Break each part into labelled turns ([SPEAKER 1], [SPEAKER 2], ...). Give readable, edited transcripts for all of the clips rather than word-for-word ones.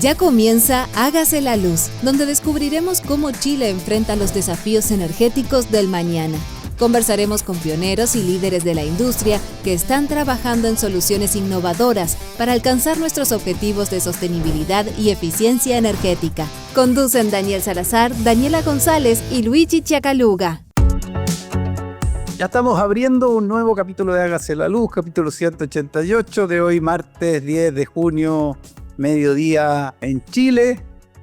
[SPEAKER 1] Ya comienza Hágase la Luz, donde descubriremos cómo Chile enfrenta los desafíos energéticos del mañana. Conversaremos con pioneros y líderes de la industria que están trabajando en soluciones innovadoras para alcanzar nuestros objetivos de sostenibilidad y eficiencia energética. Conducen Daniel Salazar, Daniela González y Luigi Chiacaluga.
[SPEAKER 2] Ya estamos abriendo un nuevo capítulo de Hágase la Luz, capítulo 188 de hoy, martes 10 de junio, mediodía en Chile.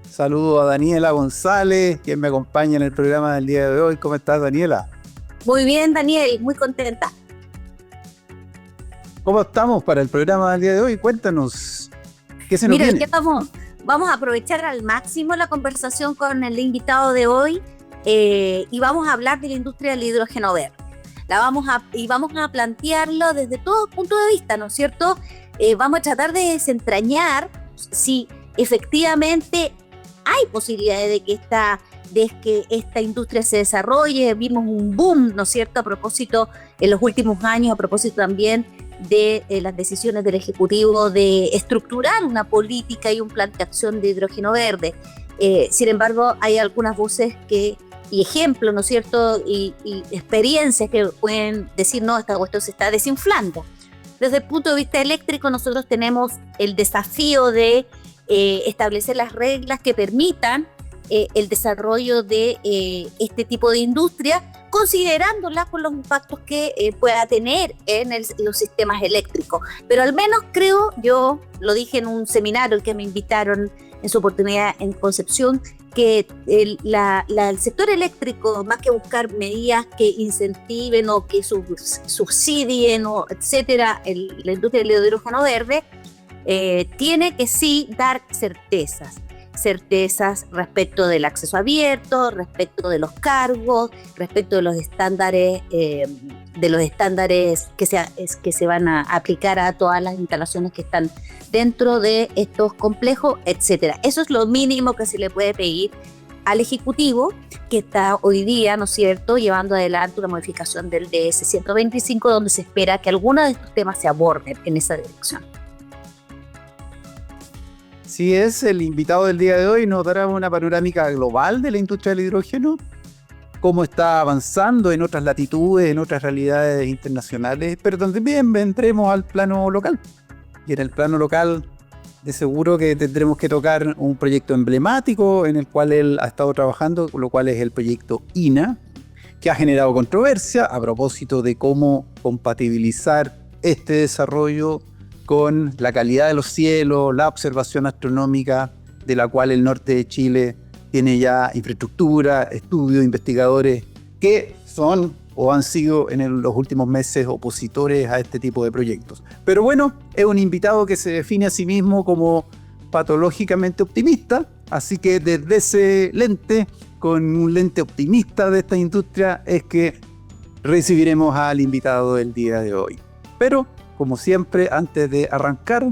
[SPEAKER 2] Saludo a Daniela González, quien me acompaña en el programa del día de hoy. ¿Cómo estás, Daniela?
[SPEAKER 3] Muy bien, Daniel, muy contenta.
[SPEAKER 2] ¿Cómo estamos para el programa del día de hoy? Cuéntanos, ¿qué se nos viene?
[SPEAKER 3] Mira, vamos a aprovechar al máximo la conversación con el invitado de hoy y vamos a hablar de la industria del hidrógeno verde. Vamos a plantearlo desde todo punto de vista, ¿no es cierto? Vamos a tratar de desentrañar si efectivamente hay posibilidades de que esta industria se desarrolle. Vimos un boom, ¿no es cierto?, a propósito, en los últimos años, a propósito también de las decisiones del Ejecutivo de estructurar una política y un plan de acción de hidrógeno verde. Sin embargo, hay algunas voces y ejemplos, ¿no es cierto?, y experiencias que pueden decir, no, esta cuestión se está desinflando. Desde el punto de vista eléctrico, nosotros tenemos el desafío de establecer las reglas que permitan el desarrollo de este tipo de industria, considerándola con los impactos que pueda tener en los sistemas eléctricos. Pero al menos creo, yo lo dije en un seminario que me invitaron en su oportunidad en Concepción, que el sector eléctrico, más que buscar medidas que incentiven o que subsidien, etcétera, la industria del hidrógeno verde, tiene que sí dar certezas respecto del acceso abierto, respecto de los cargos, respecto de los estándares que se van a aplicar a todas las instalaciones que están dentro de estos complejos, etcétera. Eso es lo mínimo que se le puede pedir al Ejecutivo, que está hoy día, ¿no es cierto?, llevando adelante una modificación del DS 125, donde se espera que algunos de estos temas se aborden en esa dirección.
[SPEAKER 2] Sí, es el invitado del día de hoy. Nos dará una panorámica global de la industria del hidrógeno, cómo está avanzando en otras latitudes, en otras realidades internacionales, pero también vendremos al plano local. Y en el plano local, de seguro que tendremos que tocar un proyecto emblemático en el cual él ha estado trabajando, lo cual es el proyecto INA, que ha generado controversia a propósito de cómo compatibilizar este desarrollo con la calidad de los cielos, la observación astronómica, de la cual el norte de Chile tiene ya infraestructura, estudios, investigadores que son o han sido en los últimos meses opositores a este tipo de proyectos. Pero bueno, es un invitado que se define a sí mismo como patológicamente optimista, así que desde ese lente, con un lente optimista de esta industria, es que recibiremos al invitado del día de hoy. Pero, como siempre, antes de arrancar,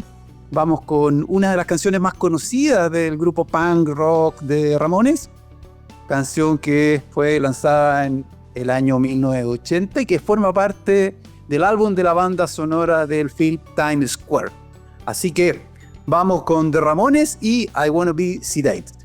[SPEAKER 2] vamos con una de las canciones más conocidas del grupo punk rock de Ramones, canción que fue lanzada en el año 1980 y que forma parte del álbum de la banda sonora del film Times Square. Así que vamos con The Ramones y I Wanna Be Sedated.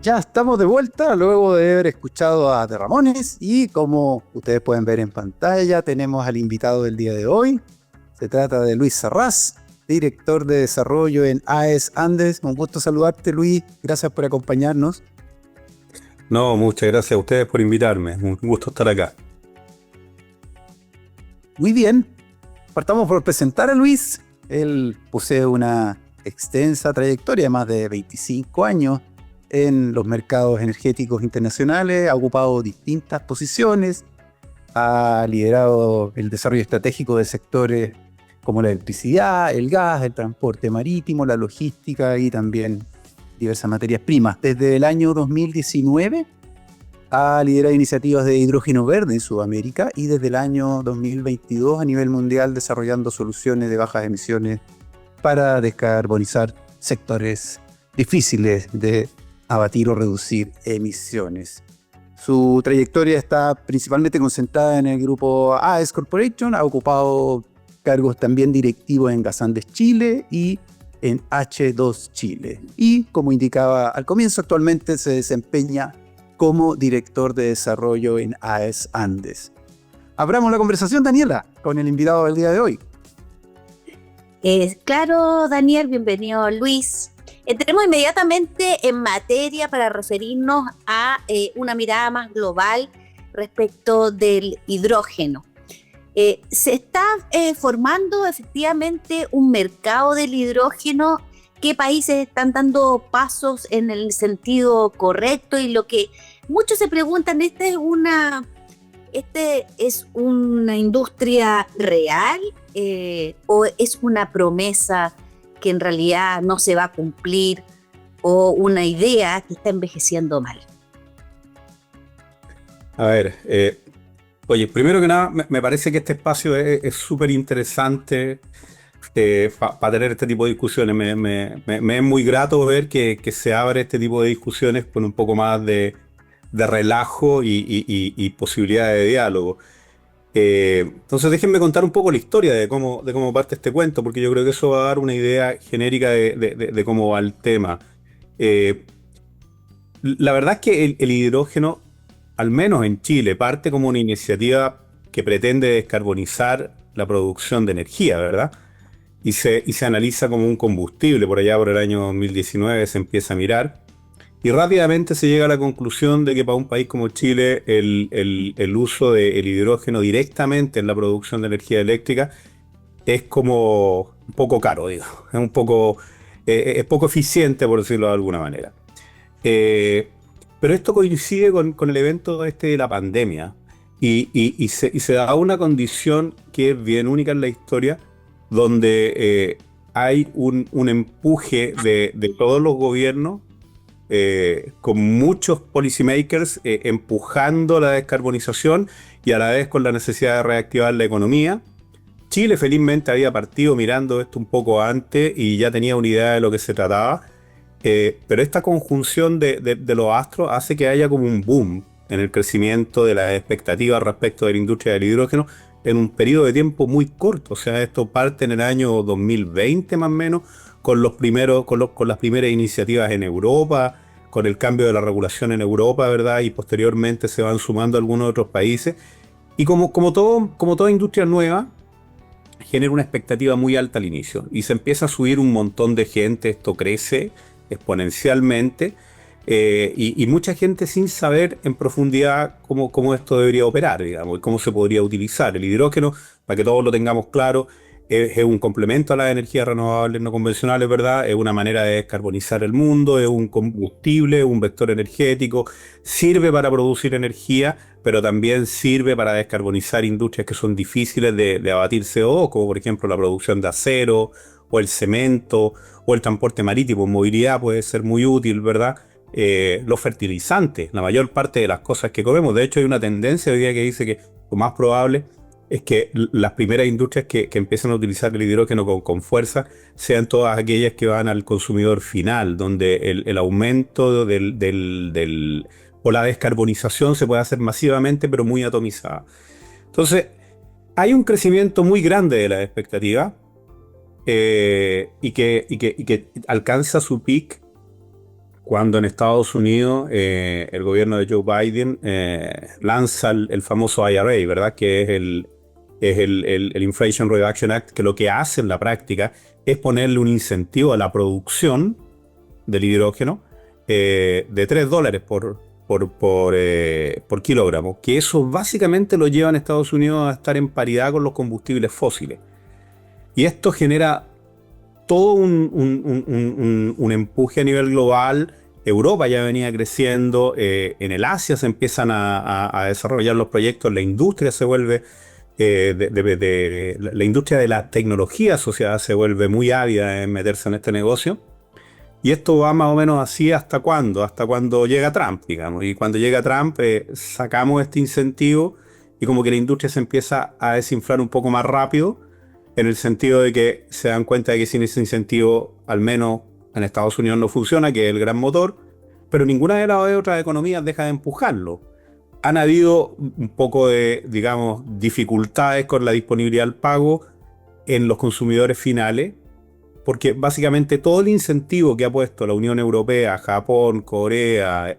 [SPEAKER 2] Ya estamos de vuelta luego de haber escuchado a De Ramones y como ustedes pueden ver en pantalla tenemos al invitado del día de hoy. Se trata de Luis Sarraz, director de desarrollo en AES Andes. Un gusto saludarte, Luis. Gracias por acompañarnos.
[SPEAKER 4] No, muchas gracias a ustedes por invitarme. Un gusto estar acá.
[SPEAKER 2] Muy bien. Partamos por presentar a Luis. Él posee una extensa trayectoria de más de 25 años en los mercados energéticos internacionales, ha ocupado distintas posiciones, ha liderado el desarrollo estratégico de sectores como la electricidad, el gas, el transporte marítimo, la logística y también diversas materias primas. Desde el año 2019 ha liderado iniciativas de hidrógeno verde en Sudamérica y desde el año 2022 a nivel mundial desarrollando soluciones de bajas emisiones para descarbonizar sectores difíciles de abatir o reducir emisiones. Su trayectoria está principalmente concentrada en el grupo AES Corporation, ha ocupado cargos también directivos en Gas Andes Chile y en H2 Chile. Y como indicaba al comienzo, actualmente se desempeña como director de desarrollo en AES Andes. Abramos la conversación, Daniela, con el invitado del día de hoy.
[SPEAKER 3] Claro, Daniel, bienvenido, Luis. Entremos inmediatamente en materia para referirnos a una mirada más global respecto del hidrógeno. Se está formando efectivamente un mercado del hidrógeno. ¿Qué países están dando pasos en el sentido correcto? Y lo que muchos se preguntan, ¿esta es una industria real o es una promesa que en realidad no se va a cumplir o una idea que está envejeciendo mal?
[SPEAKER 4] A ver, oye, primero que nada, me parece que este espacio es súper interesante para tener este tipo de discusiones. Me es muy grato ver que se abre este tipo de discusiones con un poco más de relajo y posibilidad de diálogo. Entonces déjenme contar un poco la historia de cómo parte este cuento, porque yo creo que eso va a dar una idea genérica de cómo va el tema. La verdad es que el hidrógeno, al menos en Chile, parte como una iniciativa que pretende descarbonizar la producción de energía, ¿verdad? Y se analiza como un combustible. Por allá por el año 2019 se empieza a mirar. Y rápidamente se llega a la conclusión de que para un país como Chile el uso del hidrógeno directamente en la producción de energía eléctrica es como un poco caro, digo. Es poco eficiente, por decirlo de alguna manera. Pero esto coincide con el evento de la pandemia y se da una condición que es bien única en la historia, donde hay un empuje de todos los gobiernos con muchos policymakers empujando la descarbonización y a la vez con la necesidad de reactivar la economía. Chile felizmente había partido mirando esto un poco antes y ya tenía una idea de lo que se trataba, pero esta conjunción de los astros hace que haya como un boom en el crecimiento de las expectativas respecto de la industria del hidrógeno en un periodo de tiempo muy corto. O sea, esto parte en el año 2020 más o menos, con las primeras iniciativas en Europa, con el cambio de la regulación en Europa, ¿verdad? Y posteriormente se van sumando algunos otros países. Y como toda industria nueva, genera una expectativa muy alta al inicio. Y se empieza a subir un montón de gente, esto crece exponencialmente, y mucha gente sin saber en profundidad cómo esto debería operar, digamos, y cómo se podría utilizar. El hidrógeno, para que todos lo tengamos claro, es un complemento a las energías renovables no convencionales, ¿verdad? Es una manera de descarbonizar el mundo, es un combustible, un vector energético, sirve para producir energía, pero también sirve para descarbonizar industrias que son difíciles de abatir CO2, como por ejemplo la producción de acero, o el cemento, o el transporte marítimo. En movilidad puede ser muy útil, ¿verdad? Los fertilizantes, la mayor parte de las cosas que comemos. De hecho, hay una tendencia hoy día que dice que lo más probable es que las primeras industrias que empiezan a utilizar el hidrógeno con fuerza sean todas aquellas que van al consumidor final, donde el aumento o la descarbonización se puede hacer masivamente, pero muy atomizada. Entonces, hay un crecimiento muy grande de la expectativa y que alcanza su peak cuando en Estados Unidos el gobierno de Joe Biden lanza el famoso IRA, ¿verdad? Que es el Inflation Reduction Act, que lo que hace en la práctica es ponerle un incentivo a la producción del hidrógeno de $3 por kilogramo, que eso básicamente lo lleva en Estados Unidos a estar en paridad con los combustibles fósiles. Y esto genera todo un empuje a nivel global. Europa ya venía creciendo, en el Asia se empiezan a desarrollar los proyectos, la industria se vuelve, la industria de la tecnología asociada se vuelve muy ávida en meterse en este negocio. Y esto va más o menos así hasta cuando llega Trump, digamos. Y cuando llega Trump, sacamos este incentivo y como que la industria se empieza a desinflar un poco más rápido, en el sentido de que se dan cuenta de que sin ese incentivo, al menos en Estados Unidos no funciona, que es el gran motor, pero ninguna de las otras economías deja de empujarlo. Han habido un poco de, digamos, dificultades con la disponibilidad del pago en los consumidores finales, porque básicamente todo el incentivo que ha puesto la Unión Europea, Japón, Corea,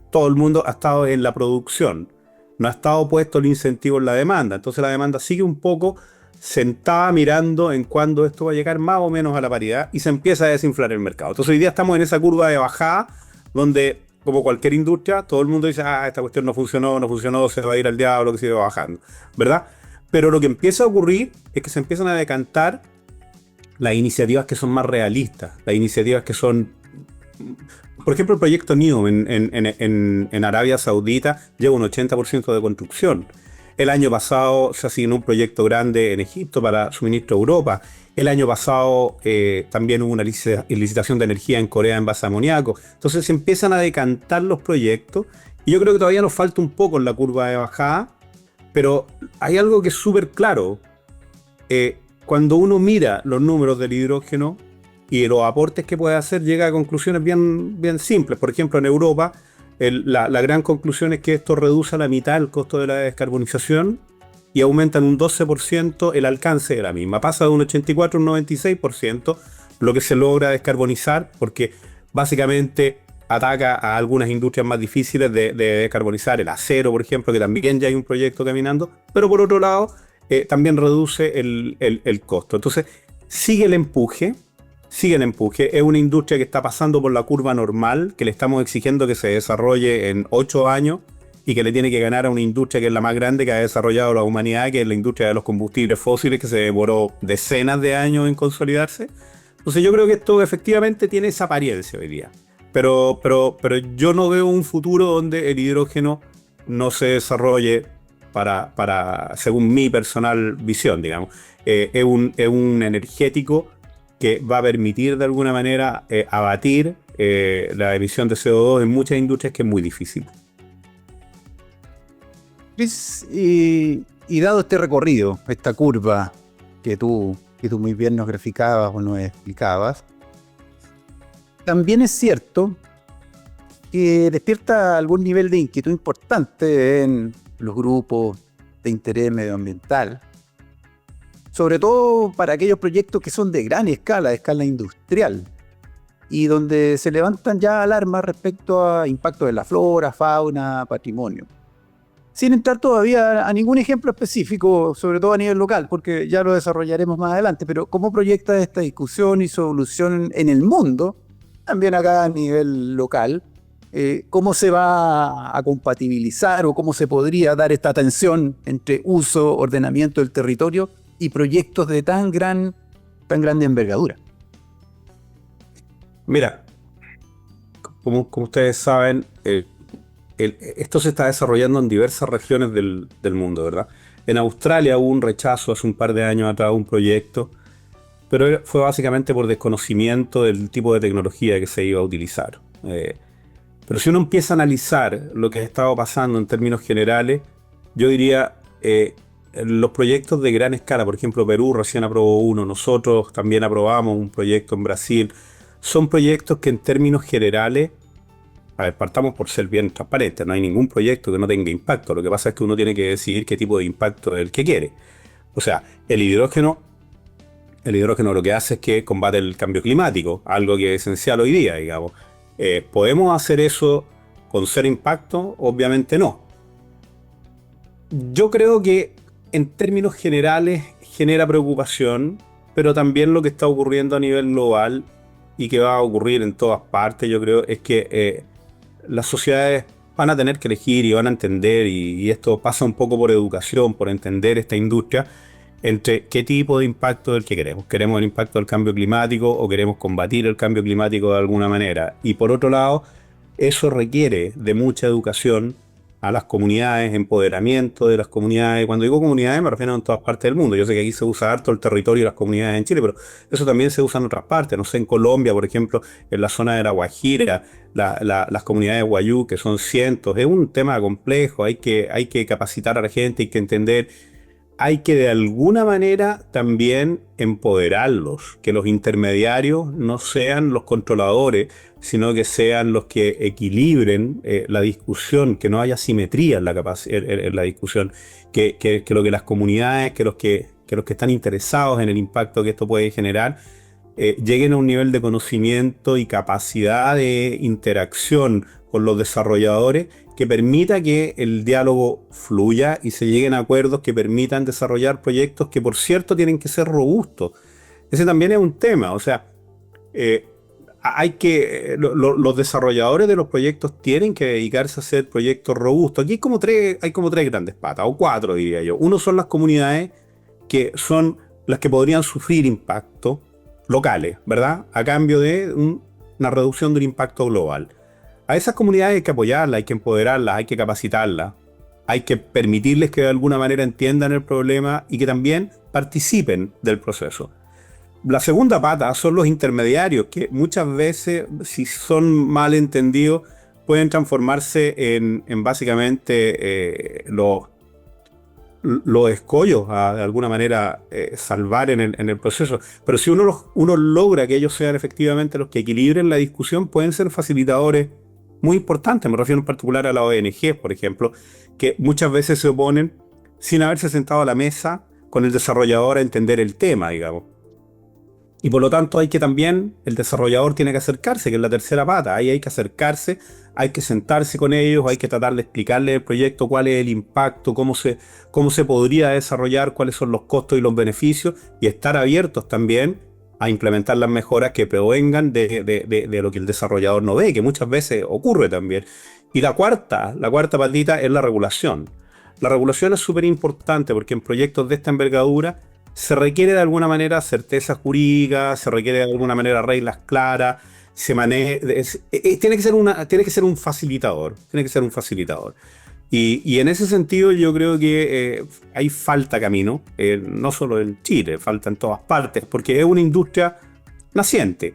[SPEAKER 4] todo el mundo ha estado en la producción. No ha estado puesto el incentivo en la demanda. Entonces la demanda sigue un poco sentada mirando en cuándo esto va a llegar más o menos a la paridad y se empieza a desinflar el mercado. Entonces hoy día estamos en esa curva de bajada donde, como cualquier industria, todo el mundo dice, esta cuestión no funcionó, se va a ir al diablo, que sigue bajando, ¿verdad? Pero lo que empieza a ocurrir es que se empiezan a decantar las iniciativas que son más realistas, las iniciativas que son, por ejemplo, el proyecto NEOM en Arabia Saudita lleva un 80% de construcción. El año pasado se asignó un proyecto grande en Egipto para suministro a Europa. El año pasado también hubo una licitación de energía en Corea en base a amoníaco. Entonces se empiezan a decantar los proyectos y yo creo que todavía nos falta un poco en la curva de bajada, pero hay algo que es súper claro. Cuando uno mira los números del hidrógeno y los aportes que puede hacer, llega a conclusiones bien simples. Por ejemplo, en Europa, la gran conclusión es que esto reduce a la mitad el costo de la descarbonización y aumenta en un 12% el alcance de la misma. Pasa de un 84% a un 96% lo que se logra descarbonizar, porque básicamente ataca a algunas industrias más difíciles de descarbonizar, el acero, por ejemplo, que también ya hay un proyecto caminando, pero por otro lado también reduce el costo. Entonces sigue el empuje, es una industria que está pasando por la curva normal, que le estamos exigiendo que se desarrolle en 8 años y que le tiene que ganar a una industria que es la más grande que ha desarrollado la humanidad, que es la industria de los combustibles fósiles, que se demoró decenas de años en consolidarse. Entonces yo creo que esto efectivamente tiene esa apariencia hoy día, pero yo no veo un futuro donde el hidrógeno no se desarrolle según mi personal visión, digamos. Es un energético que va a permitir de alguna manera abatir la emisión de CO2 en muchas industrias, que es muy difícil.
[SPEAKER 2] Chris, y dado este recorrido, esta curva que tú muy bien nos graficabas o nos explicabas, también es cierto que despierta algún nivel de inquietud importante en los grupos de interés medioambiental, sobre todo para aquellos proyectos que son de gran escala, de escala industrial, y donde se levantan ya alarmas respecto a impactos en la flora, fauna, patrimonio. Sin entrar todavía a ningún ejemplo específico, sobre todo a nivel local, porque ya lo desarrollaremos más adelante, pero ¿cómo proyecta esta discusión y su evolución en el mundo, también acá a nivel local? ¿Cómo se va a compatibilizar o cómo se podría dar esta tensión entre uso, ordenamiento del territorio y proyectos de tan grande envergadura?
[SPEAKER 4] Mira, como ustedes saben, esto se está desarrollando en diversas regiones del mundo, ¿verdad? En Australia hubo un rechazo hace un par de años atrás de un proyecto, pero fue básicamente por desconocimiento del tipo de tecnología que se iba a utilizar. Pero si uno empieza a analizar lo que ha estado pasando en términos generales, yo diría los proyectos de gran escala, por ejemplo Perú recién aprobó uno, nosotros también aprobamos un proyecto en Brasil, son proyectos que en términos generales, a ver, partamos por ser bien transparentes, no hay ningún proyecto que no tenga impacto, lo que pasa es que uno tiene que decidir qué tipo de impacto es el que quiere. O sea, el hidrógeno lo que hace es que combate el cambio climático, algo que es esencial hoy día, digamos. ¿Podemos hacer eso con cero impacto? Obviamente no. Yo creo que en términos generales genera preocupación, pero también lo que está ocurriendo a nivel global y que va a ocurrir en todas partes, yo creo, es que las sociedades van a tener que elegir y van a entender, y esto pasa un poco por educación, por entender esta industria, entre qué tipo de impacto es el que queremos. ¿Queremos el impacto del cambio climático o queremos combatir el cambio climático de alguna manera? Y por otro lado, eso requiere de mucha educación a las comunidades, empoderamiento de las comunidades. Cuando digo comunidades me refiero a en todas partes del mundo. Yo sé que aquí se usa harto el territorio y las comunidades en Chile, pero eso también se usa en otras partes. No sé, en Colombia, por ejemplo, en la zona de La Guajira, las comunidades guayú, que son cientos. Es un tema complejo, hay que capacitar a la gente, hay que entender. Hay que de alguna manera también empoderarlos, que los intermediarios no sean los controladores, sino que sean los que equilibren la discusión, que no haya simetría en la discusión, que lo que las comunidades, que los que están interesados en el impacto que esto puede generar, lleguen a un nivel de conocimiento y capacidad de interacción con los desarrolladores que permita que el diálogo fluya y se lleguen a acuerdos que permitan desarrollar proyectos que, por cierto, tienen que ser robustos. Ese también es un tema, o sea, los desarrolladores de los proyectos tienen que dedicarse a hacer proyectos robustos. Aquí hay como tres grandes patas, o cuatro diría yo. Uno son las comunidades, que son las que podrían sufrir impacto locales, ¿verdad? A cambio de una reducción del impacto global. A esas comunidades hay que apoyarlas, hay que empoderarlas, hay que capacitarlas, hay que permitirles que de alguna manera entiendan el problema y que también participen del proceso. La segunda pata son los intermediarios, que muchas veces, si son mal entendidos, pueden transformarse en básicamente los escollos a de alguna manera salvar en el proceso. Pero si uno logra que ellos sean efectivamente los que equilibren la discusión, pueden ser facilitadores muy importantes. Me refiero en particular a la ONG, por ejemplo, que muchas veces se oponen sin haberse sentado a la mesa con el desarrollador a entender el tema, digamos. Y por lo tanto el desarrollador tiene que acercarse, que es la tercera pata. Ahí hay que acercarse, hay que sentarse con ellos, hay que tratar de explicarles el proyecto, cuál es el impacto, cómo se podría desarrollar, cuáles son los costos y los beneficios, y estar abiertos también a implementar las mejoras que provengan de lo que el desarrollador no ve, que muchas veces ocurre también. Y la cuarta patita es la regulación. La regulación es súper importante porque en proyectos de esta envergadura se requiere de alguna manera certeza jurídica, se requiere de alguna manera reglas claras, tiene que ser un facilitador, Y en ese sentido yo creo que hay falta camino, no solo en Chile, falta en todas partes, porque es una industria naciente.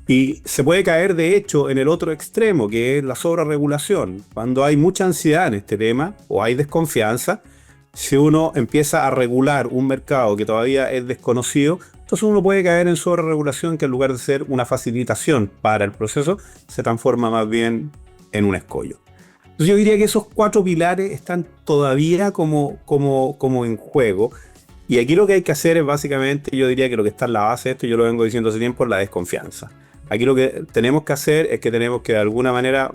[SPEAKER 4] Y se puede caer, de hecho, en el otro extremo, que es la sobreregulación. Cuando hay mucha ansiedad en este tema, o hay desconfianza, si uno empieza a regular un mercado que todavía es desconocido, entonces uno puede caer en sobreregulación, que en lugar de ser una facilitación para el proceso, se transforma más bien en un escollo. Entonces yo diría que esos cuatro pilares están todavía como en juego. Y aquí lo que hay que hacer es básicamente, yo diría que lo que está en la base de esto, yo lo vengo diciendo hace tiempo, es la desconfianza. Aquí lo que tenemos que hacer es que tenemos que de alguna manera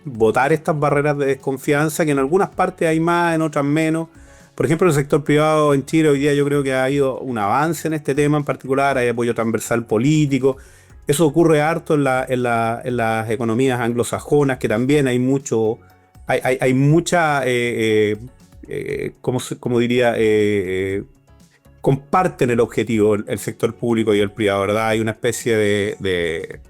[SPEAKER 4] botar estas barreras de desconfianza, que en algunas partes hay más, en otras menos. Por ejemplo, en el sector privado en Chile hoy día yo creo que ha habido un avance en este tema en particular, hay apoyo transversal político. Eso ocurre harto en las economías anglosajonas, que también hay mucha, ¿cómo diría? Comparten el objetivo, el sector público y el privado, ¿verdad? Hay una especie de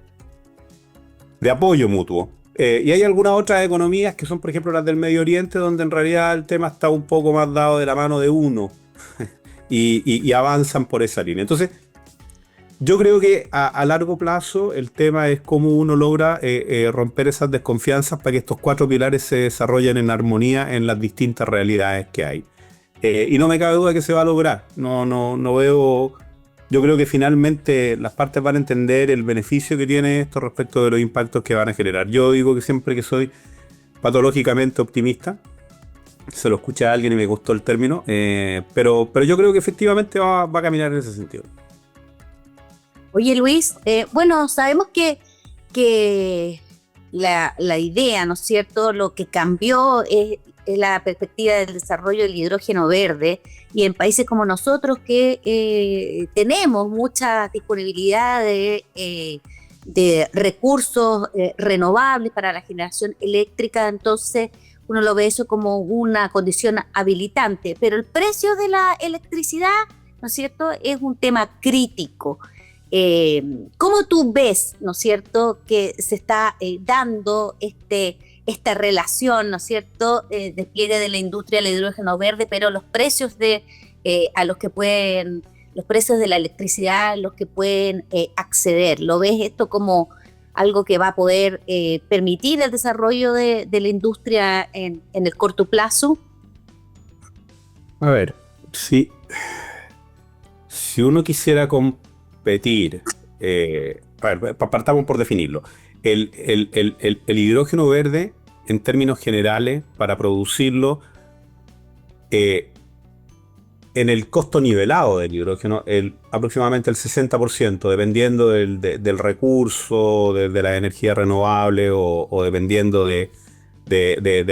[SPEAKER 4] apoyo mutuo. Y hay algunas otras economías que son, por ejemplo, las del Medio Oriente, donde en realidad el tema está un poco más dado de la mano de uno y avanzan por esa línea. Entonces, yo creo que a largo plazo el tema es cómo uno logra romper esas desconfianzas para que estos cuatro pilares se desarrollen en armonía en las distintas realidades que hay. Y no me cabe duda que se va a lograr. No veo... Yo creo que finalmente las partes van a entender el beneficio que tiene esto respecto de los impactos que van a generar. Yo digo que siempre que soy patológicamente optimista, se lo escuché a alguien y me gustó el término, pero yo creo que efectivamente va a caminar en ese sentido.
[SPEAKER 3] Oye, Luis, bueno, sabemos que que la idea, ¿no es cierto?, lo que cambió es la perspectiva del desarrollo del hidrógeno verde, y en países como nosotros que tenemos mucha disponibilidad de recursos renovables para la generación eléctrica, entonces uno lo ve eso como una condición habilitante, pero el precio de la electricidad, ¿no es cierto?, es un tema crítico. ¿Cómo tú ves, ¿no es cierto?, que se está dando esta relación, ¿no es cierto?, despliegue de la industria del hidrógeno verde, pero los precios los precios de la electricidad a los que pueden acceder? ¿Lo ves esto como algo que va a poder permitir el desarrollo de la industria en el corto plazo?
[SPEAKER 4] A ver, si uno quisiera competir, a ver, partamos por definirlo. El hidrógeno verde, en términos generales, para producirlo, en el costo nivelado del hidrógeno, aproximadamente el 60%, dependiendo del recurso, de la energía renovable o dependiendo de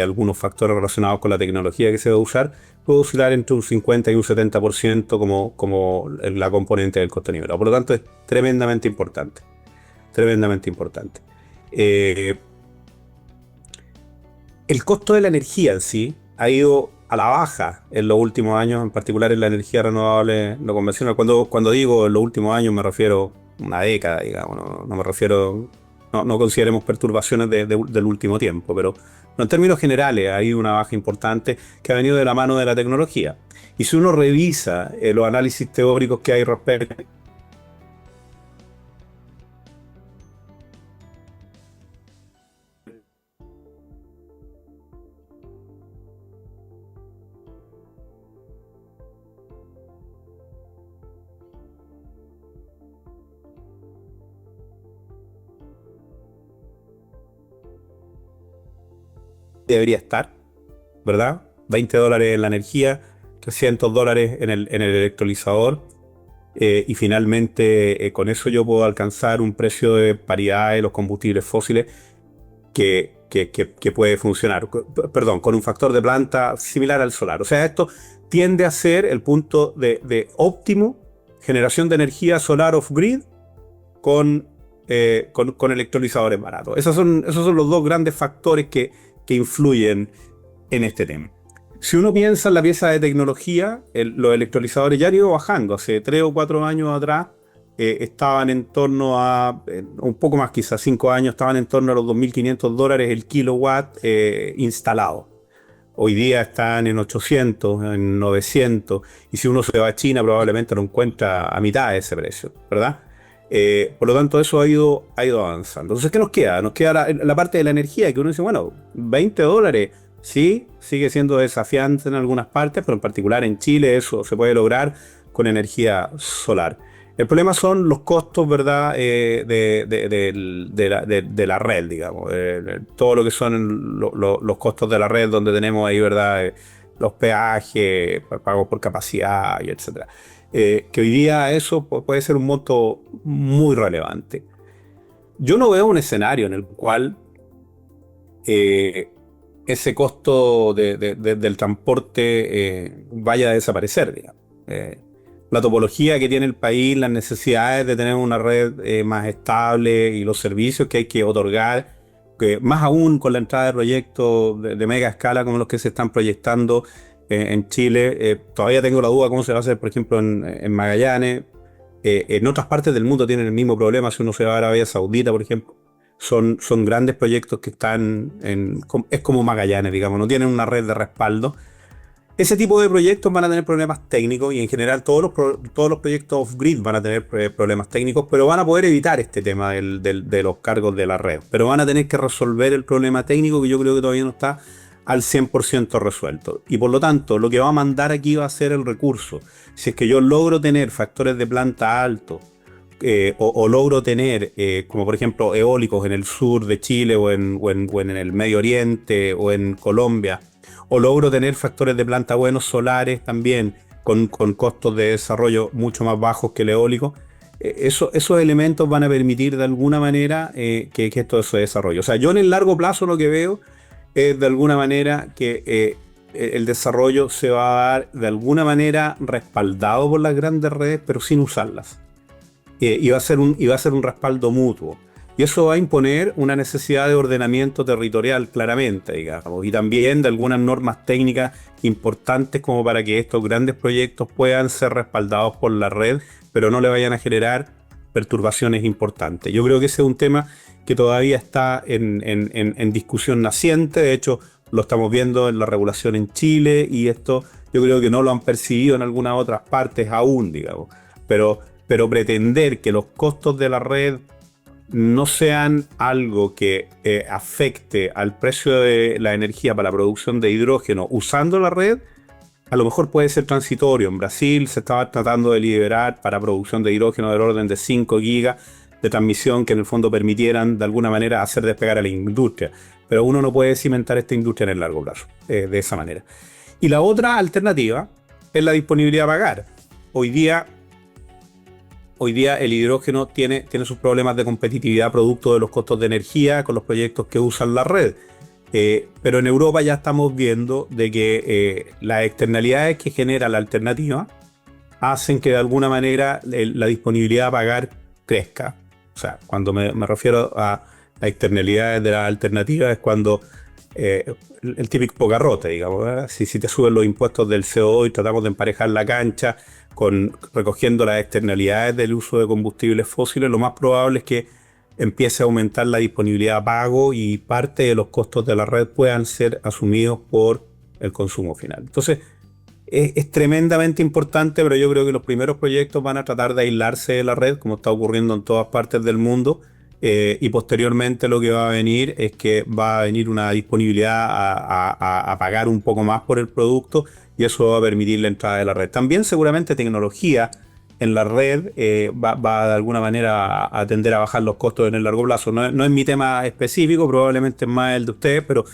[SPEAKER 4] algunos factores relacionados con la tecnología que se va a usar, puede oscilar entre un 50 y un 70% como la componente del costo nivelado. Por lo tanto, es tremendamente importante. Tremendamente importante. El costo de la energía en sí ha ido a la baja en los últimos años, en particular en la energía renovable no convencional. Cuando digo en los últimos años me refiero a una década, digamos, no me refiero, no consideremos perturbaciones del último tiempo, pero en términos generales ha habido una baja importante que ha venido de la mano de la tecnología. Y si uno revisa los análisis teóricos que hay respecto debería estar, ¿verdad? $20 en la energía, $300 en el electrolizador, y finalmente con eso yo puedo alcanzar un precio de paridad de los combustibles fósiles que puede funcionar, perdón, con un factor de planta similar al solar. O sea, esto tiende a ser el punto de óptimo generación de energía solar off-grid con electrolizadores baratos. Esos son los dos grandes factores que influyen en este tema. Si uno piensa en la pieza de tecnología, los electrolizadores ya han ido bajando. Hace 3 o 4 años atrás estaban en torno a, un poco más quizás, 5 años, estaban en torno a los $2.500 el kilowatt instalado. Hoy día están en 800, en 900, y si uno se va a China probablemente lo encuentra a mitad de ese precio, ¿verdad? Por lo tanto, eso ha ido avanzando. Entonces, ¿qué nos queda? Nos queda la parte de la energía, que uno dice, bueno, $20, sí, sigue siendo desafiante en algunas partes, pero en particular en Chile eso se puede lograr con energía solar. El problema son los costos, ¿verdad?, de la red, digamos. Todo lo que son los costos de la red, donde tenemos ahí, ¿verdad?, los peajes, pagos por capacidad, y etcétera. Que hoy día eso puede ser un monto muy relevante. Yo no veo un escenario en el cual ese costo del transporte vaya a desaparecer, digamos. La topología que tiene el país, las necesidades de tener una red más estable y los servicios que hay que otorgar, que más aún con la entrada de proyectos de mega escala como los que se están proyectando en Chile, todavía tengo la duda cómo se va a hacer, por ejemplo, en Magallanes. En otras partes del mundo tienen el mismo problema. Si uno se va a Arabia Saudita, por ejemplo, son grandes proyectos que están es como Magallanes, digamos, no tienen una red de respaldo. Ese tipo de proyectos van a tener problemas técnicos, y en general todos los proyectos off-grid van a tener problemas técnicos, pero van a poder evitar este tema de los cargos de la red. Pero van a tener que resolver el problema técnico, que yo creo que todavía no está al 100% resuelto. Y por lo tanto, lo que va a mandar aquí va a ser el recurso. Si es que yo logro tener factores de planta altos, o logro tener, como por ejemplo, eólicos en el sur de Chile o en el Medio Oriente o en Colombia, o logro tener factores de planta buenos solares también, con costos de desarrollo mucho más bajos que el eólico, esos elementos van a permitir de alguna manera que esto se desarrolle. O sea, yo en el largo plazo lo que veo es de alguna manera que el desarrollo se va a dar de alguna manera respaldado por las grandes redes, pero sin usarlas. Y va a ser un respaldo mutuo. Y eso va a imponer una necesidad de ordenamiento territorial, claramente, digamos, y también de algunas normas técnicas importantes como para que estos grandes proyectos puedan ser respaldados por la red, pero no le vayan a generar perturbaciones importantes. Yo creo que ese es un tema que todavía está en discusión naciente. De hecho, lo estamos viendo en la regulación en Chile, y esto yo creo que no lo han percibido en algunas otras partes aún, digamos. Pero pretender que los costos de la red no sean algo que afecte al precio de la energía para la producción de hidrógeno usando la red, a lo mejor puede ser transitorio. En Brasil se estaba tratando de liberar para producción de hidrógeno del orden de 5 gigas de transmisión que en el fondo permitieran de alguna manera hacer despegar a la industria. Pero uno no puede cimentar esta industria en el largo plazo de esa manera. Y la otra alternativa es la disponibilidad a pagar. Hoy día el hidrógeno tiene sus problemas de competitividad producto de los costos de energía con los proyectos que usan la red. Pero en Europa ya estamos viendo de que las externalidades que genera la alternativa hacen que de alguna manera la disponibilidad a pagar crezca. O sea, cuando me refiero a las externalidades de la alternativa es cuando el típico pocarrote, digamos, ¿verdad? Si te suben los impuestos del CO2 y tratamos de emparejar la cancha recogiendo las externalidades del uso de combustibles fósiles, lo más probable es que empiece a aumentar la disponibilidad a pago y parte de los costos de la red puedan ser asumidos por el consumo final. Entonces, es tremendamente importante, pero yo creo que los primeros proyectos van a tratar de aislarse de la red, como está ocurriendo en todas partes del mundo, y posteriormente lo que va a venir es que va a venir una disponibilidad a pagar un poco más por el producto, y eso va a permitir la entrada de la red. También seguramente tecnología en la red va de alguna manera a tender a bajar los costos en el largo plazo. No es mi tema específico, probablemente es más el de ustedes, pero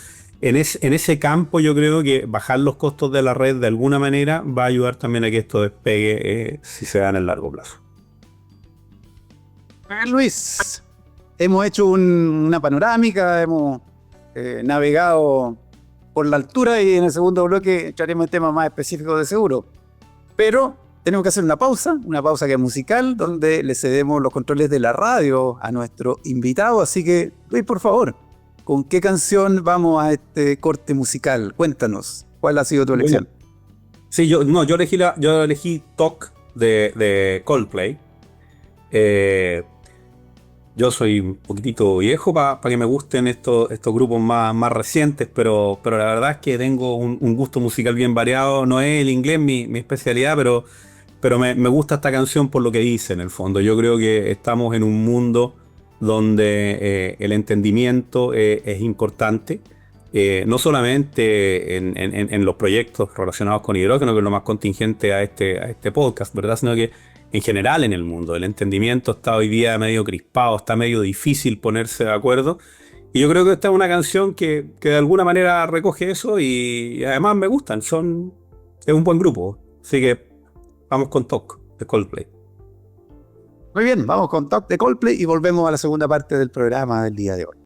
[SPEAKER 4] en ese campo yo creo que bajar los costos de la red de alguna manera va a ayudar también a que esto despegue si se da en el largo plazo.
[SPEAKER 2] Luis, hemos hecho una panorámica, hemos navegado por la altura, y en el segundo bloque entraremos en temas más específicos de seguro. Pero tenemos que hacer una pausa que es musical, donde le cedemos los controles de la radio a nuestro invitado. Así que, Luis, por favor, ¿con qué canción vamos a este corte musical? Cuéntanos, ¿cuál ha sido tu elección?
[SPEAKER 4] Sí, yo elegí Talk de Coldplay. Yo soy un poquitito viejo para que me gusten estos grupos más recientes, pero la verdad es que tengo un gusto musical bien variado. No es el inglés mi especialidad, pero me gusta esta canción por lo que dice en el fondo. Yo creo que estamos en un mundo donde el entendimiento es importante, no solamente en los proyectos relacionados con hidrógeno, que es lo más contingente a este podcast, ¿verdad? Sino que en general en el mundo. El entendimiento está hoy día medio crispado, está medio difícil ponerse de acuerdo. Y yo creo que esta es una canción que de alguna manera recoge eso, y además me gustan. Es un buen grupo. Así que vamos con Talk de Coldplay.
[SPEAKER 2] Muy bien, vamos con Talk de Coldplay y volvemos a la segunda parte del programa del día de hoy.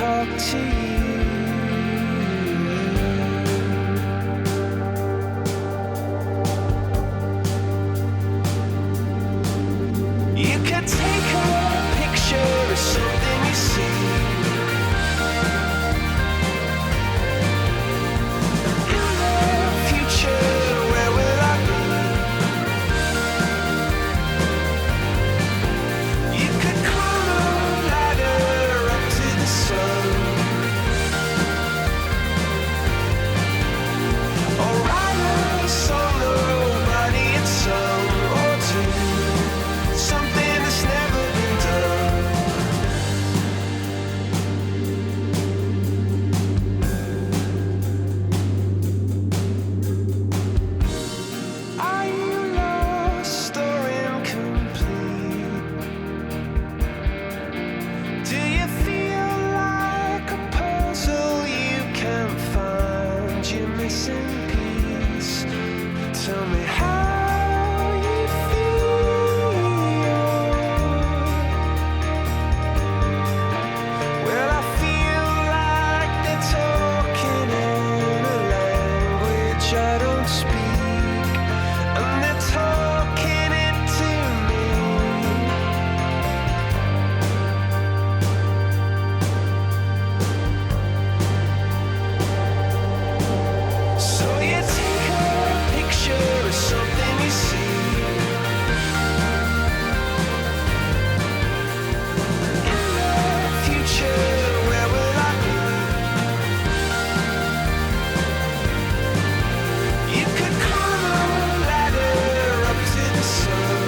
[SPEAKER 5] talk to you. take a picture of something you see. In the future, where will I be? You could climb a ladder up to the sun, or write a song nobody had sung, or do something that's never been done. Are you lost or incomplete? Do you feel like a puzzle you can't find your missing piece? Tell me how you feel. Well, I feel like they're talking in a language I don't speak, and they're talking it to me. So you take a picture of something you see. In the future, where will I be? You could climb a ladder up to the sun,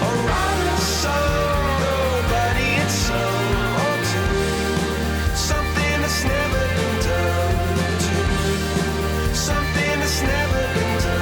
[SPEAKER 5] or write a song nobody had sung, or do something that's never been done. Do something that's never been done.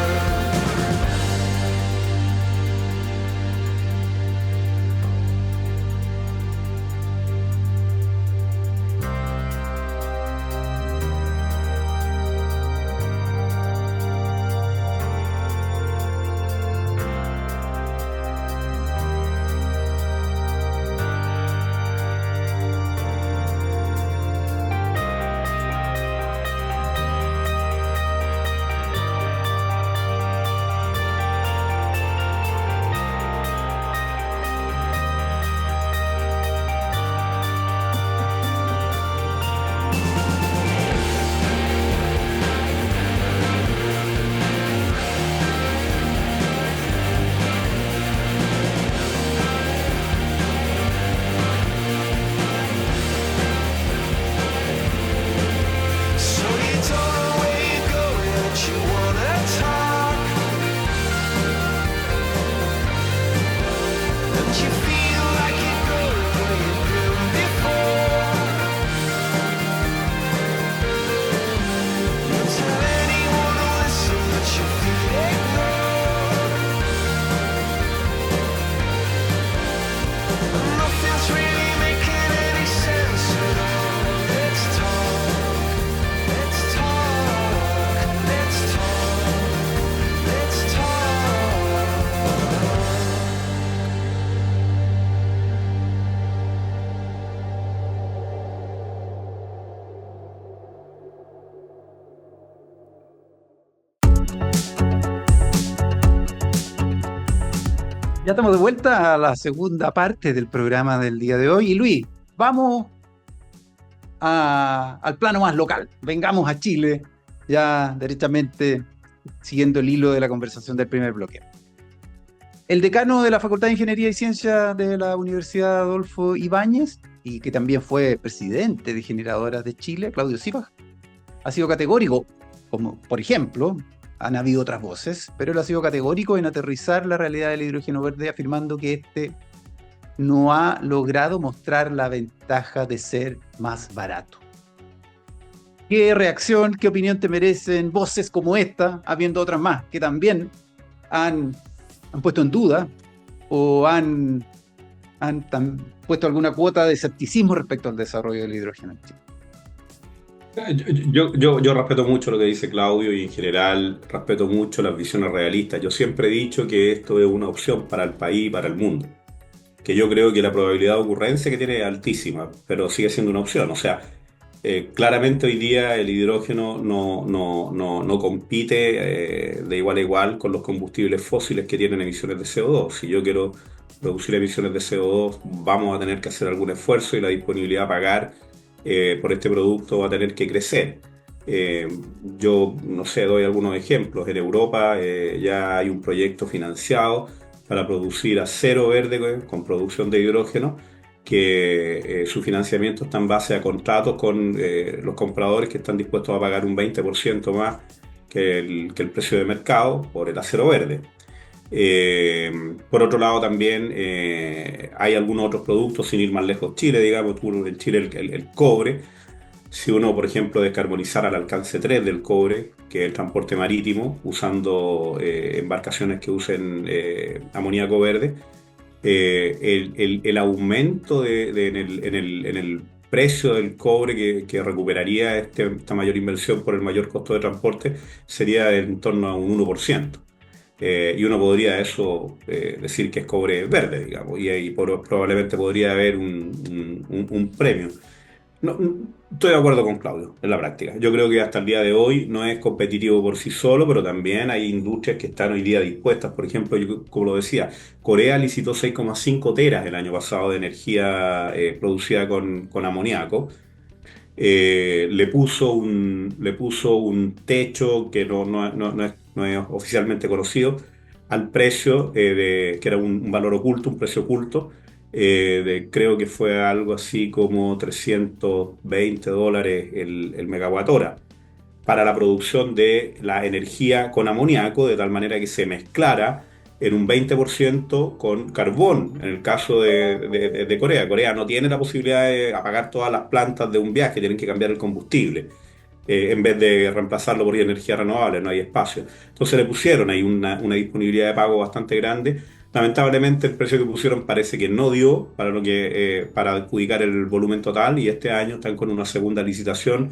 [SPEAKER 5] So you don't know where you're going, but you wanna talk, and you feel like you're going where you've been before. You tell anyone to listen, but you feel ignored, and nothing's really making any sense at all. Let's talk. Let's talk, let's talk, let's talk.
[SPEAKER 2] Ya estamos de vuelta a la segunda parte del programa del día de hoy. Y Luis, vamos al plano más local. Vengamos a Chile, ya derechamente siguiendo el hilo de la conversación del primer bloque. El decano de la Facultad de Ingeniería y Ciencia de la Universidad Adolfo Ibáñez, y que también fue presidente de Generadoras de Chile, Claudio Zibach, ha sido categórico, como por ejemplo, han habido otras voces, pero él ha sido categórico en aterrizar la realidad del hidrógeno verde, afirmando que este no ha logrado mostrar la ventaja de ser más barato. ¿Qué reacción, qué opinión te merecen voces como esta, habiendo otras más que también han puesto en duda o han puesto alguna cuota de escepticismo respecto al desarrollo del hidrógeno en Chile?
[SPEAKER 4] Yo respeto mucho lo que dice Claudio y en general respeto mucho las visiones realistas. Yo siempre he dicho que esto es una opción para el país y para el mundo. Que yo creo que la probabilidad de ocurrencia que tiene es altísima, pero sigue siendo una opción. O sea, Claramente hoy día el hidrógeno no compite de igual a igual con los combustibles fósiles que tienen emisiones de CO2. Si yo quiero reducir emisiones de CO2, vamos a tener que hacer algún esfuerzo y la disponibilidad a pagar por este producto va a tener que crecer. Eh, yo, no sé, doy algunos ejemplos. En Europa ya hay un proyecto financiado para producir acero verde con producción de hidrógeno que su financiamiento está en base a contratos con los compradores que están dispuestos a pagar un 20% más que el precio de mercado por el acero verde. Por otro lado, también hay algunos otros productos, sin ir más lejos, Chile, digamos, en Chile el cobre. Si uno, por ejemplo, descarbonizara el alcance 3 del cobre, que es el transporte marítimo, usando embarcaciones que usen amoníaco verde, el aumento en el precio del cobre que recuperaría esta mayor inversión por el mayor costo de transporte sería en torno a un 1%. Y uno podría eso decir que es cobre verde, digamos, y ahí probablemente podría haber un premio. No, estoy de acuerdo con Claudio en la práctica. Yo creo que hasta el día de hoy no es competitivo por sí solo, pero también hay industrias que están hoy día dispuestas. Por ejemplo, yo, como lo decía, Corea licitó 6,5 teras el año pasado de energía producida con amoníaco. Le puso un techo que no es oficialmente conocido al precio, que era un valor oculto, un precio oculto, creo que fue algo así como $320 el megawatt hora para la producción de la energía con amoníaco, de tal manera que se mezclara en un 20% con carbón, en el caso de Corea. Corea no tiene la posibilidad de apagar todas las plantas de un viaje, tienen que cambiar el combustible. En vez de reemplazarlo por energía renovable, no hay espacio. Entonces le pusieron ahí una disponibilidad de pago bastante grande. Lamentablemente el precio que pusieron parece que no dio para adjudicar el volumen total, y este año están con una segunda licitación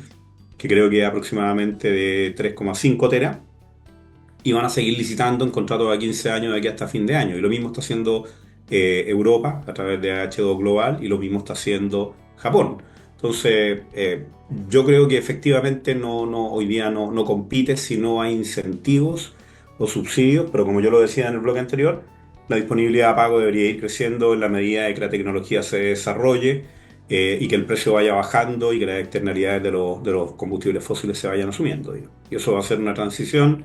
[SPEAKER 4] que creo que es aproximadamente de 3,5 teras, y van a seguir licitando en contratos a 15 años de aquí hasta fin de año. Y lo mismo está haciendo Europa a través de H2 Global, y lo mismo está haciendo Japón. Entonces, yo creo que efectivamente hoy día no compite si no hay incentivos o subsidios, pero como yo lo decía en el bloque anterior, la disponibilidad de pago debería ir creciendo en la medida de que la tecnología se desarrolle y que el precio vaya bajando y que las externalidades de los combustibles fósiles se vayan asumiendo, digo. Y eso va a ser una transición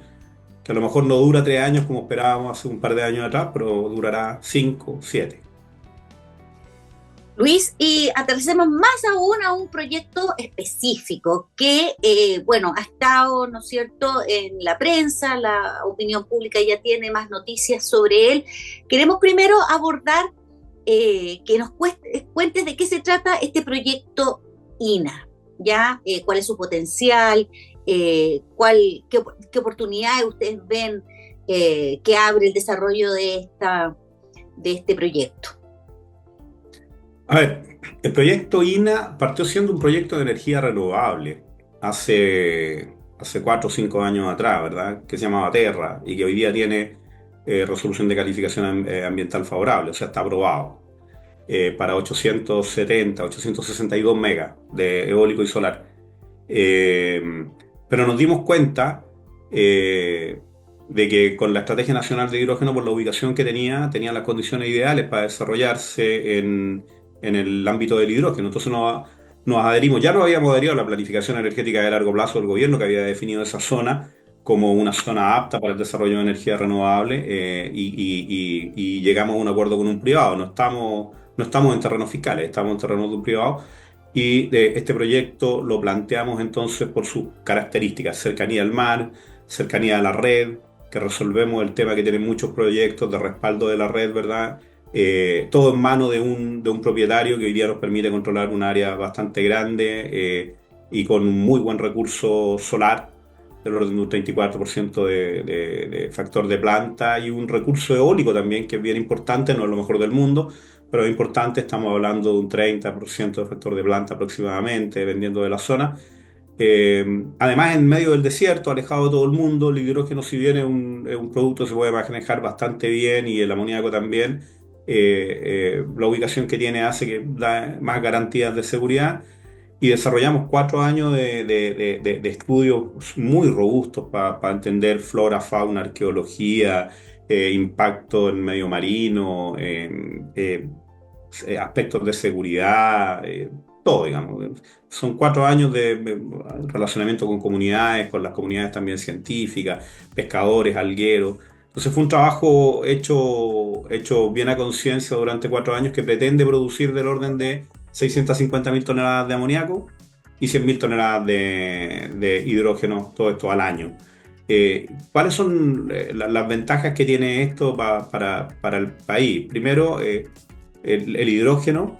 [SPEAKER 4] que a lo mejor no dura 3 años como esperábamos hace un par de años atrás, pero durará 5, 7.
[SPEAKER 3] Luis, y aterricemos más aún a un proyecto específico que, bueno, ha estado, ¿no es cierto?, en la prensa, la opinión pública ya tiene más noticias sobre él. Queremos primero abordar, que nos cuentes de qué se trata este proyecto INA, ¿ya? ¿Cuál es su potencial? ¿Qué oportunidades ustedes ven que abre el desarrollo de este proyecto?
[SPEAKER 4] A ver, el proyecto INA partió siendo un proyecto de energía renovable hace 4 o 5 años atrás, ¿verdad? Que se llamaba Terra y que hoy día tiene resolución de calificación ambiental favorable, o sea, está aprobado para 862 megas de eólico y solar. Eh, pero nos dimos cuenta de que con la Estrategia Nacional de Hidrógeno, por la ubicación que tenía las condiciones ideales para desarrollarse en el ámbito del hidrógeno. Entonces nos adherimos, ya nos habíamos adherido a la planificación energética de largo plazo del gobierno, que había definido esa zona como una zona apta para el desarrollo de energía renovable, y llegamos a un acuerdo con un privado. No estamos en terrenos fiscales, estamos en terrenos de un privado, y este proyecto lo planteamos entonces por sus características: cercanía al mar, cercanía a la red, que resolvemos el tema que tienen muchos proyectos de respaldo de la red, ¿verdad? Todo en manos de un propietario que hoy día nos permite controlar un área bastante grande, y con un muy buen recurso solar, del orden de un 34% de factor de planta, y un recurso eólico también que es bien importante, no es lo mejor del mundo, pero es importante. Estamos hablando de un 30% de factor de planta aproximadamente, dependiendo de la zona. Además, en medio del desierto, alejado de todo el mundo, el hidrógeno, si bien es un producto que se puede manejar bastante bien, y el amoníaco también, la ubicación que tiene hace que da más garantías de seguridad. y desarrollamos 4 años de estudios muy robustos para entender flora, fauna, arqueología, impacto en medio marino, aspectos de seguridad, todo, digamos. Son 4 años de relacionamiento con comunidades, con las comunidades también científicas, pescadores, algueros. Entonces fue un trabajo hecho bien a conciencia durante 4 años que pretende producir del orden de 650.000 toneladas de amoníaco y 100.000 toneladas de hidrógeno, todo esto al año. ¿Cuáles son las ventajas que tiene esto para el país? Primero, el hidrógeno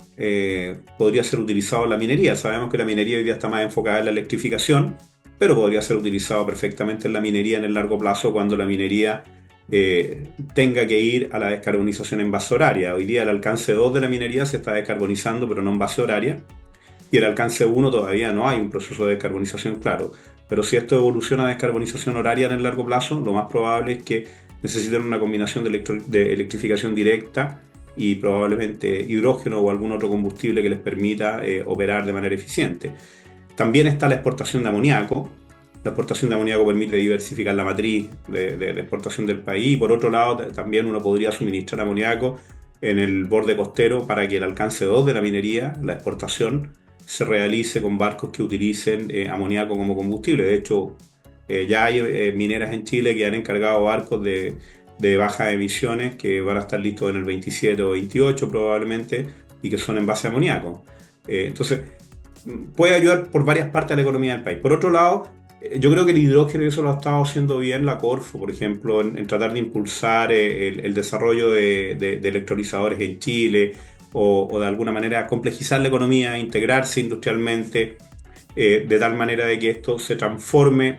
[SPEAKER 4] podría ser utilizado en la minería. Sabemos que la minería hoy día está más enfocada en la electrificación, pero podría ser utilizado perfectamente en la minería en el largo plazo cuando la minería tenga que ir a la descarbonización en base horaria. Hoy día el alcance 2 de la minería se está descarbonizando, pero no en base horaria, y el alcance 1 todavía no hay un proceso de descarbonización claro. Pero si esto evoluciona a descarbonización horaria en el largo plazo, lo más probable es que necesiten una combinación de electrificación directa y probablemente hidrógeno o algún otro combustible que les permita operar de manera eficiente. También está la exportación de amoníaco. La exportación de amoníaco permite diversificar la matriz de exportación del país. Y por otro lado, también uno podría suministrar amoníaco en el borde costero para que el alcance 2 de la minería, la exportación, se realice con barcos que utilicen amoníaco como combustible. De hecho, ya hay mineras en Chile que han encargado barcos de bajas emisiones que van a estar listos en el 27 o 28 probablemente y que son en base a amoníaco. Entonces, puede ayudar por varias partes a la economía del país. Por otro lado, yo creo que el hidrógeno, y eso lo ha estado haciendo bien la Corfo, por ejemplo, en tratar de impulsar el desarrollo de electrolizadores en Chile o de alguna manera complejizar la economía, integrarse industrialmente, de tal manera de que esto se transforme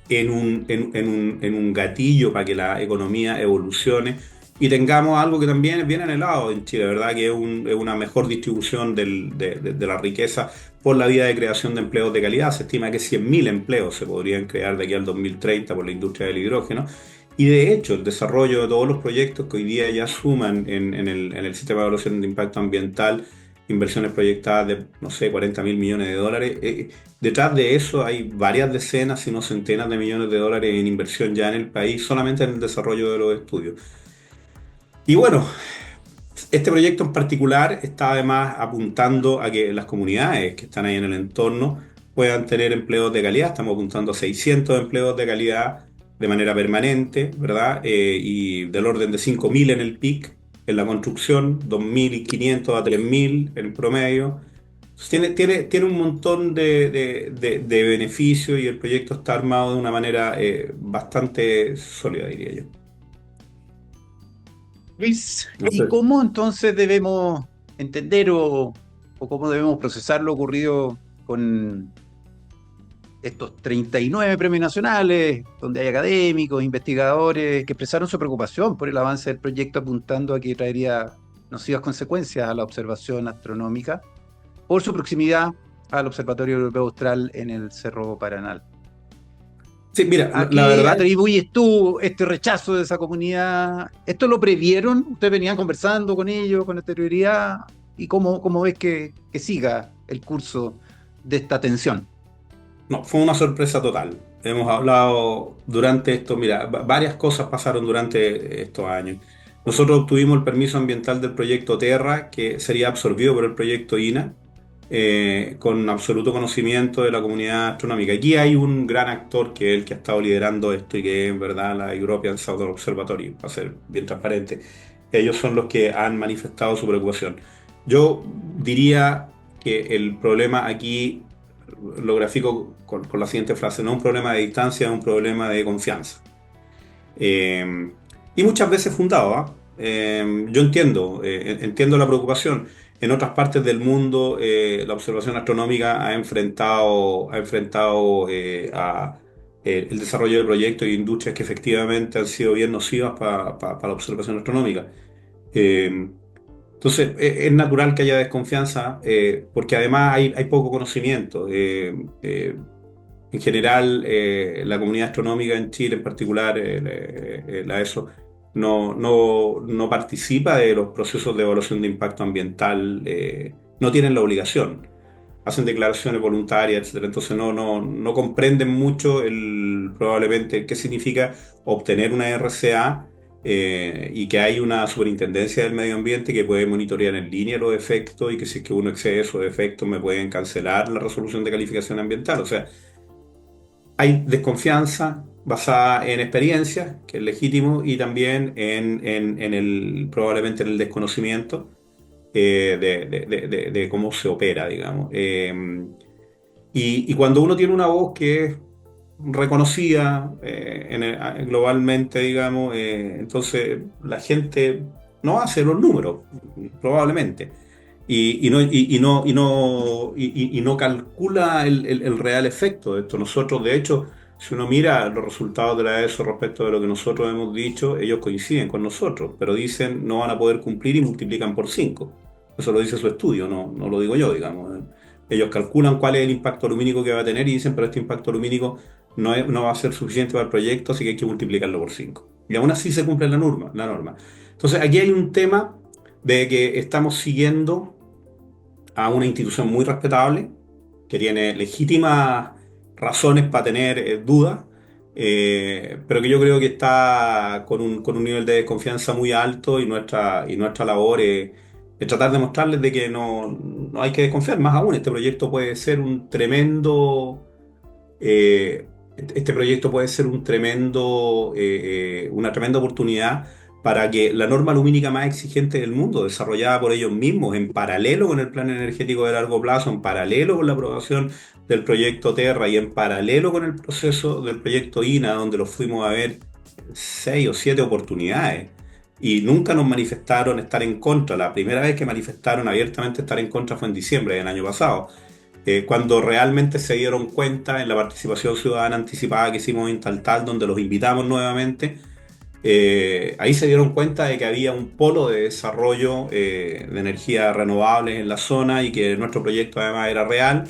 [SPEAKER 4] en un gatillo para que la economía evolucione y tengamos algo que también es bien anhelado en Chile, ¿verdad? Que es una mejor distribución de la riqueza por la vía de creación de empleos de calidad. Se estima que 100.000 empleos se podrían crear de aquí al 2030 por la industria del hidrógeno. Y de hecho, el desarrollo de todos los proyectos que hoy día ya suman en el sistema de evaluación de impacto ambiental inversiones proyectadas de, no sé, 40.000 millones de dólares. Detrás de eso hay varias decenas, si no centenas de millones de dólares en inversión ya en el país, solamente en el desarrollo de los estudios. Y bueno, este proyecto en particular está además apuntando a que las comunidades que están ahí en el entorno puedan tener empleos de calidad. Estamos apuntando a 600 empleos de calidad de manera permanente, ¿verdad? Y del orden de 5.000 en el PIC, en la construcción, 2.500 a 3.000 en promedio. Tiene un montón de beneficios y el proyecto está armado de una manera bastante sólida, diría yo.
[SPEAKER 2] Luis,
[SPEAKER 4] No
[SPEAKER 2] ¿y
[SPEAKER 4] sé.
[SPEAKER 2] cómo entonces debemos entender o cómo debemos procesar lo ocurrido con estos 39 premios nacionales, donde hay académicos, investigadores que expresaron su preocupación por el avance del proyecto, apuntando a que traería nocivas consecuencias a la observación astronómica por su proximidad al Observatorio Europeo Austral en el Cerro Paranal?
[SPEAKER 4] Sí, mira,
[SPEAKER 2] ¿A
[SPEAKER 4] la
[SPEAKER 2] qué
[SPEAKER 4] verdad,
[SPEAKER 2] atribuyes tú este rechazo de esa comunidad? ¿Esto lo previeron? ¿Ustedes venían conversando con ellos con anterioridad? ¿Y cómo ves que siga el curso de esta tensión?
[SPEAKER 4] no, fue una sorpresa total. Hemos hablado durante esto, mira, varias cosas pasaron durante estos años. Nosotros obtuvimos el permiso ambiental del proyecto Terra, que sería absorbido por el proyecto INA, con absoluto conocimiento de la comunidad astronómica. Aquí hay un gran actor que es el que ha estado liderando esto y que es en verdad la European Southern Observatory, para ser bien transparente. Ellos son los que han manifestado su preocupación. Yo diría que el problema aquí lo grafico con la siguiente frase: no es un problema de distancia, es un problema de confianza. Y muchas veces fundado, ¿ah? Yo entiendo la preocupación. En otras partes del mundo, la observación astronómica ha enfrentado el desarrollo de proyectos y industrias que efectivamente han sido bien nocivas para la observación astronómica. Eh, entonces, es natural que haya desconfianza, porque además hay poco conocimiento. En general, la comunidad astronómica en Chile, en particular la ESO, no participa de los procesos de evaluación de impacto ambiental, no tienen la obligación. hacen declaraciones voluntarias, etcétera. Entonces no comprenden mucho probablemente qué significa obtener una RCA, y que hay una superintendencia del medio ambiente que puede monitorear en línea los efectos, y que si es que uno excede esos efectos me pueden cancelar la resolución de calificación ambiental. O sea, hay desconfianza basada en experiencias, que es legítimo, y también probablemente en el desconocimiento de cómo se opera, digamos. Y cuando uno tiene una voz que es reconocida globalmente, digamos, entonces la gente no hace los números, probablemente, y no calcula el real efecto de esto. Nosotros, de hecho, si uno mira los resultados de la ESO respecto de lo que nosotros hemos dicho, ellos coinciden con nosotros, pero dicen no van a poder cumplir y multiplican por 5. Eso lo dice su estudio, no lo digo yo, digamos. Ellos calculan cuál es el impacto lumínico que va a tener y dicen, pero este impacto lumínico no va a ser suficiente para el proyecto, así que hay que multiplicarlo por 5. Y aún así se cumple la norma. Entonces aquí hay un tema de que estamos siguiendo a una institución muy respetable, que tiene legítimas razones para tener dudas, pero que yo creo que está con un nivel de desconfianza muy alto, y nuestra labor es tratar de mostrarles de que no hay que desconfiar. Más aún, este proyecto puede ser un tremendo... este proyecto puede ser una tremenda oportunidad para que la norma lumínica más exigente del mundo, desarrollada por ellos mismos, en paralelo con el plan energético de largo plazo, en paralelo con la aprobación del proyecto Terra y en paralelo con el proceso del proyecto INA, donde lo fuimos a ver 6 o 7 oportunidades, y nunca nos manifestaron estar en contra. La primera vez que manifestaron abiertamente estar en contra fue en diciembre del año pasado, cuando realmente se dieron cuenta en la participación ciudadana anticipada que hicimos en Taltal, donde los invitamos nuevamente. Ahí se dieron cuenta de que había un polo de desarrollo de energías renovables en la zona, y que nuestro proyecto además era real.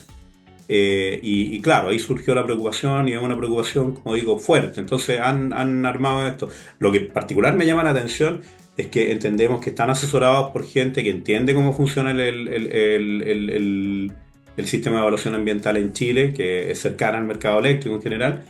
[SPEAKER 4] Y claro, ahí surgió la preocupación, y es una preocupación, como digo, fuerte. Entonces han armado esto. Lo que en particular me llama la atención es que entendemos que están asesorados por gente que entiende cómo funciona el sistema de evaluación ambiental en Chile, que es cercana al mercado eléctrico en general.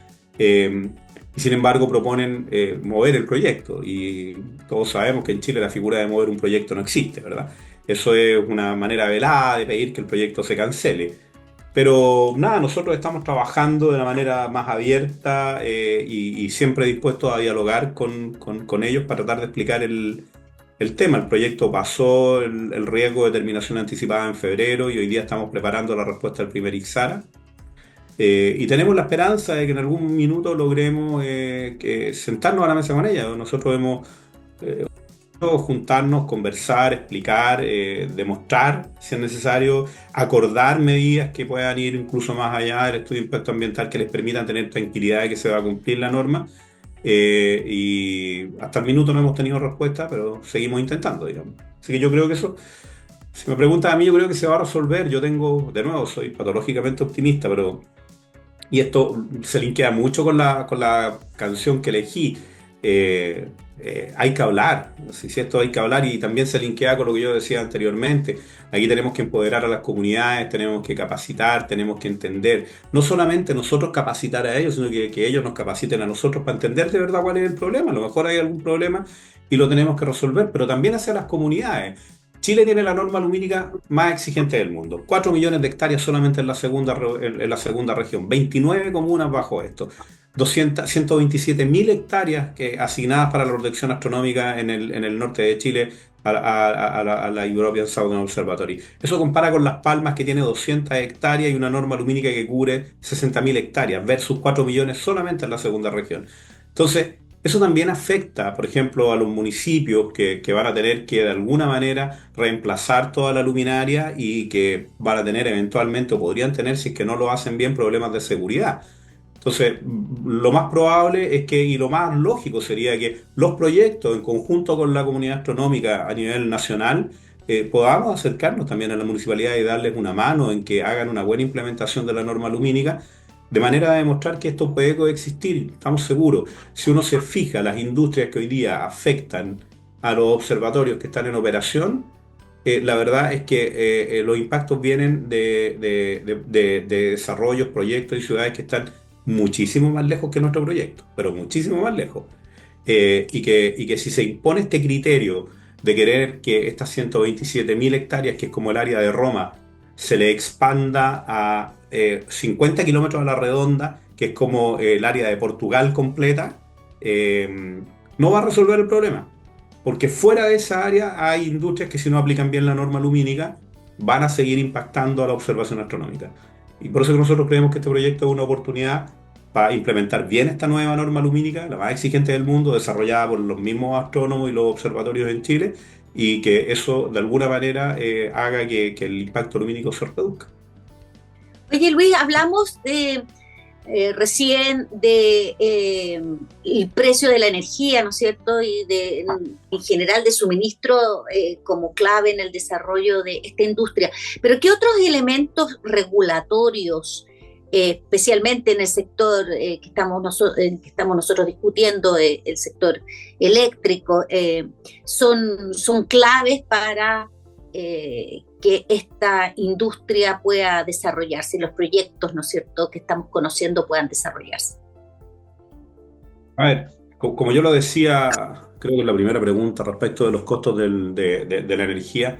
[SPEAKER 4] Y sin embargo proponen mover el proyecto, y todos sabemos que en Chile la figura de mover un proyecto no existe, ¿verdad? Eso es una manera velada de pedir que el proyecto se cancele. Pero nada, nosotros estamos trabajando de una manera más abierta, y siempre dispuestos a dialogar con ellos para tratar de explicar el tema. El proyecto pasó el riesgo de terminación anticipada en febrero, y hoy día estamos preparando la respuesta del primer IXARA. Y tenemos la esperanza de que en algún minuto logremos que sentarnos a la mesa con ella. Nosotros hemos juntarnos, conversar, explicar, demostrar, si es necesario, acordar medidas que puedan ir incluso más allá del estudio de impacto ambiental, que les permitan tener tranquilidad de que se va a cumplir la norma. Y hasta el minuto no hemos tenido respuesta, pero seguimos intentando, digamos. Así que yo creo que eso... Si me preguntan a mí, yo creo que se va a resolver. Yo tengo, de nuevo, soy patológicamente optimista, pero... Y esto se linkea mucho con la canción que elegí. Hay que hablar, si esto hay que hablar, y también se linkea con lo que yo decía anteriormente. Aquí tenemos que empoderar a las comunidades, tenemos que capacitar, tenemos que entender. No solamente nosotros capacitar a ellos, sino que ellos nos capaciten a nosotros para entender de verdad cuál es el problema. A lo mejor hay algún problema y lo tenemos que resolver, pero también hacia las comunidades. Chile tiene la norma lumínica más exigente del mundo. 4 millones de hectáreas solamente en la segunda región. 29 comunas bajo esto. 127.000 hectáreas asignadas para la protección astronómica en el norte de Chile a la European Southern Observatory. Eso compara con Las Palmas, que tiene 200 hectáreas y una norma lumínica que cubre 60.000 hectáreas, versus 4 millones solamente en la segunda región. Entonces, eso también afecta, por ejemplo, a los municipios que van a tener que de alguna manera reemplazar toda la luminaria, y que van a tener eventualmente, o podrían tener, si es que no lo hacen bien, problemas de seguridad. Entonces, lo más probable es que, y lo más lógico sería que los proyectos, en conjunto con la comunidad astronómica a nivel nacional, podamos acercarnos también a la municipalidad y darles una mano en que hagan una buena implementación de la norma lumínica, de manera de demostrar que esto puede coexistir. Estamos seguros. Si uno se fija, las industrias que hoy día afectan a los observatorios que están en operación, la verdad es que los impactos vienen de desarrollos, proyectos y ciudades que están muchísimo más lejos que nuestro proyecto, pero muchísimo más lejos. Y que si se impone este criterio de querer que estas 127.000 hectáreas, que es como el área de Roma, se le expanda a 50 kilómetros a la redonda, que es como el área de Portugal completa, no va a resolver el problema. Porque fuera de esa área hay industrias que, si no aplican bien la norma lumínica, van a seguir impactando a la observación astronómica. Y por eso que nosotros creemos que este proyecto es una oportunidad para implementar bien esta nueva norma lumínica, la más exigente del mundo, desarrollada por los mismos astrónomos y los observatorios en Chile, y que eso de alguna manera haga que el impacto lumínico se reduzca.
[SPEAKER 3] Oye, Luis, hablamos recién de el precio de la energía, ¿no es cierto? Y en general de suministro como clave en el desarrollo de esta industria. Pero ¿qué otros elementos regulatorios, especialmente en el sector que estamos nosotros discutiendo, el sector eléctrico, son claves para que esta industria pueda desarrollarse y los proyectos, ¿no es cierto?, que estamos conociendo puedan desarrollarse?
[SPEAKER 4] A ver, como yo lo decía, creo que en la primera pregunta respecto de los costos de la energía,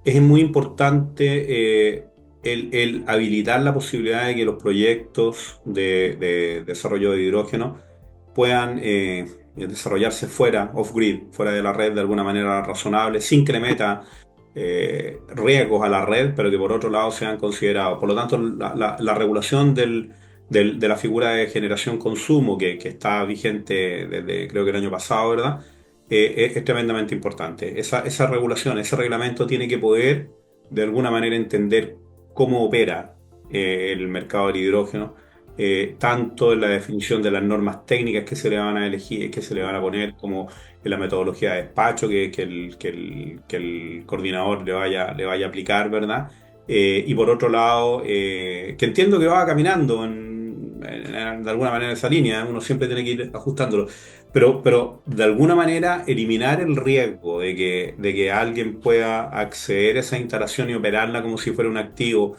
[SPEAKER 4] es muy importante el habilitar la posibilidad de que los proyectos de desarrollo de hidrógeno puedan desarrollarse fuera, off-grid, fuera de la red de alguna manera razonable, sin que le meta riesgos a la red, pero que por otro lado sean considerados. Por lo tanto, la regulación de la figura de generación-consumo que está vigente desde creo que el año pasado, ¿verdad? Es tremendamente importante. Esa regulación, ese reglamento tiene que poder de alguna manera entender cómo opera el mercado del hidrógeno, tanto en la definición de las normas técnicas que se le van a elegir, que se le van a poner, como en la metodología de despacho que el coordinador le vaya a aplicar, ¿verdad? Y por otro lado, que entiendo que va caminando de alguna manera en esa línea, uno siempre tiene que ir ajustándolo, pero de alguna manera eliminar el riesgo de que alguien pueda acceder a esa instalación y operarla como si fuera un activo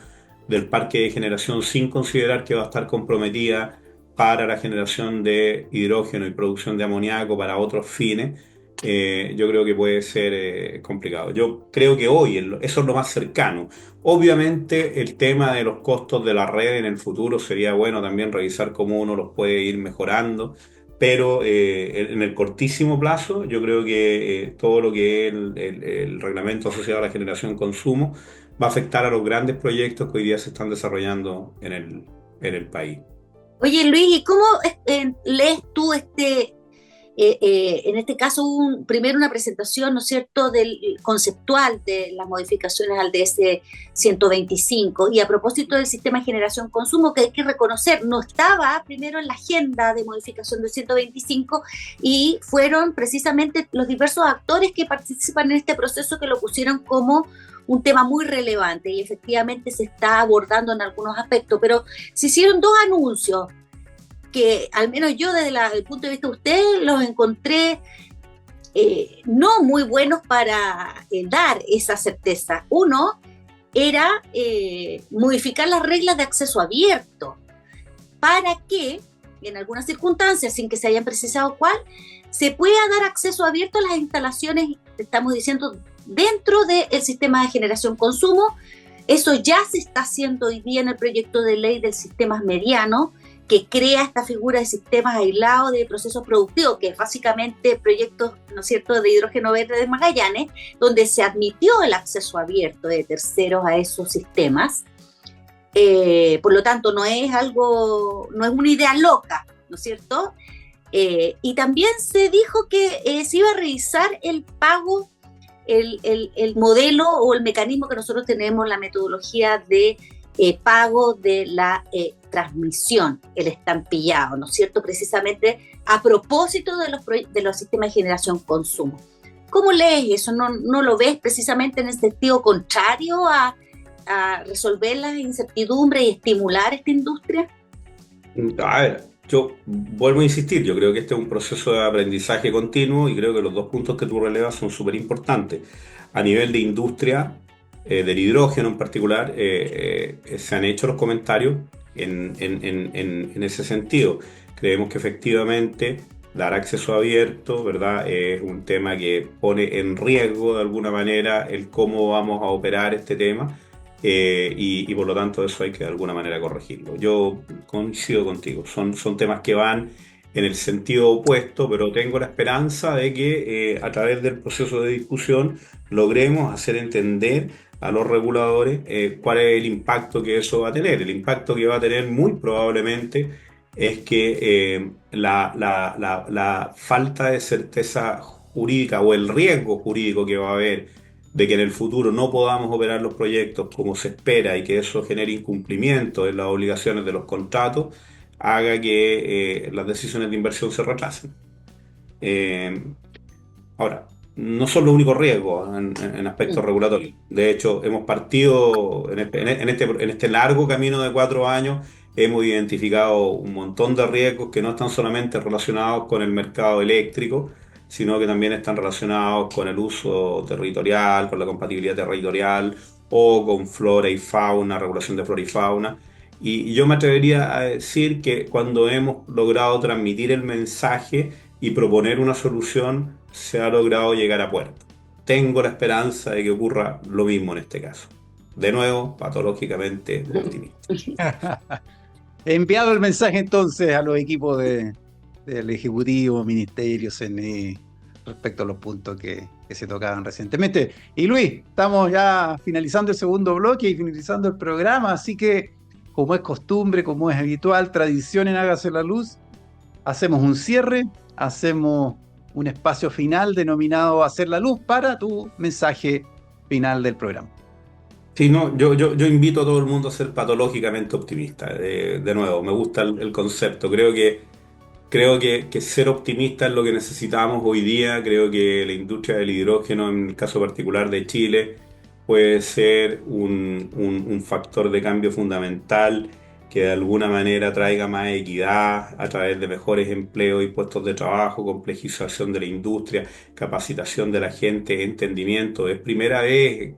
[SPEAKER 4] del parque de generación sin considerar que va a estar comprometida para la generación de hidrógeno y producción de amoníaco para otros fines. Yo creo que puede ser complicado. Yo creo que hoy eso es lo más cercano. Obviamente el tema de los costos de la red en el futuro sería bueno también revisar cómo uno los puede ir mejorando, pero en el cortísimo plazo yo creo que todo lo que es el reglamento asociado a la generación-consumo va a afectar a los grandes proyectos que hoy día se están desarrollando en el país.
[SPEAKER 3] Oye, Luis, ¿y cómo lees tú en este caso, primero una presentación, ¿no es cierto?, conceptual de las modificaciones al DS 125, y a propósito del sistema de generación-consumo, que hay que reconocer, no estaba primero en la agenda de modificación del 125, y fueron precisamente los diversos actores que participan en este proceso que lo pusieron como un tema muy relevante, y efectivamente se está abordando en algunos aspectos, pero se hicieron dos anuncios que al menos yo desde el punto de vista de usted los encontré no muy buenos para dar esa certeza. Uno era modificar las reglas de acceso abierto para que, en algunas circunstancias, sin que se hayan precisado cuál, se pueda dar acceso abierto a las instalaciones, estamos diciendo, dentro del sistema de generación-consumo. Eso ya se está haciendo hoy día en el proyecto de ley del sistemas medianos, que crea esta figura de sistemas aislados de procesos productivos, que es básicamente proyectos, ¿no es cierto?, de hidrógeno verde de Magallanes, donde se admitió el acceso abierto de terceros a esos sistemas. Por lo tanto, no es una idea loca, ¿no es cierto? Y también se dijo que se iba a revisar el pago, el modelo o el mecanismo que nosotros tenemos, la metodología de pago de la transmisión, el estampillado, ¿no es cierto?, precisamente a propósito de los sistemas de generación-consumo. ¿Cómo lees eso? ¿No lo ves precisamente en el sentido contrario a resolver las incertidumbres y estimular esta industria?
[SPEAKER 4] A ver, yo vuelvo a insistir, yo creo que este es un proceso de aprendizaje continuo y creo que los dos puntos que tú relevas son súper importantes. A nivel de industria, del hidrógeno en particular, se han hecho los comentarios en ese sentido. Creemos que efectivamente dar acceso abierto, ¿verdad? Es un tema que pone en riesgo de alguna manera el cómo vamos a operar este tema, y por lo tanto eso hay que de alguna manera corregirlo. Yo coincido contigo, son temas que van en el sentido opuesto, pero tengo la esperanza de que a través del proceso de discusión logremos hacer entender a los reguladores cuál es el impacto que eso va a tener. El impacto que va a tener muy probablemente es que la falta de certeza jurídica o el riesgo jurídico que va a haber de que en el futuro no podamos operar los proyectos como se espera y que eso genere incumplimiento en las obligaciones de los contratos, haga que las decisiones de inversión se retrasen. Ahora, no son los únicos riesgos en aspectos regulatorios. De hecho, hemos partido en este largo camino de 4 años, hemos identificado un montón de riesgos que no están solamente relacionados con el mercado eléctrico, sino que también están relacionados con el uso territorial, con la compatibilidad territorial o con flora y fauna, regulación de flora y fauna. Y yo me atrevería a decir que cuando hemos logrado transmitir el mensaje y proponer una solución, se ha logrado llegar a puerto. Tengo la esperanza de que ocurra lo mismo en este caso. De nuevo, patológicamente optimista.
[SPEAKER 2] Enviado el mensaje entonces a los equipos del Ejecutivo, Ministerio, CNE, respecto a los puntos que se tocaban recientemente. Y Luis, estamos ya finalizando el segundo bloque y finalizando el programa, así que como es costumbre, como es habitual, tradición en Hágase la Luz, hacemos un cierre, hacemos un espacio final denominado Hacer la Luz para tu mensaje final del programa.
[SPEAKER 4] Sí, no, yo invito a todo el mundo a ser patológicamente optimista. De nuevo, me gusta el concepto. Creo que ser optimista es lo que necesitamos hoy día. Creo que la industria del hidrógeno, en el caso particular de Chile, puede ser un factor de cambio fundamental que de alguna manera traiga más equidad a través de mejores empleos y puestos de trabajo, complejización de la industria, capacitación de la gente, entendimiento. Es primera vez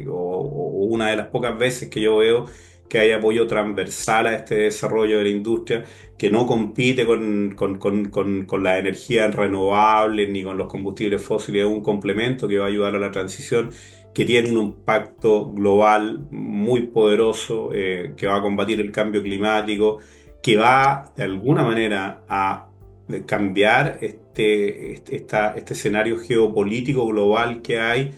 [SPEAKER 4] o una de las pocas veces que yo veo que hay apoyo transversal a este desarrollo de la industria, que no compite con las energías renovables ni con los combustibles fósiles, es un complemento que va a ayudar a la transición, que tiene un impacto global muy poderoso, que va a combatir el cambio climático, que va de alguna manera a cambiar este escenario geopolítico global que hay,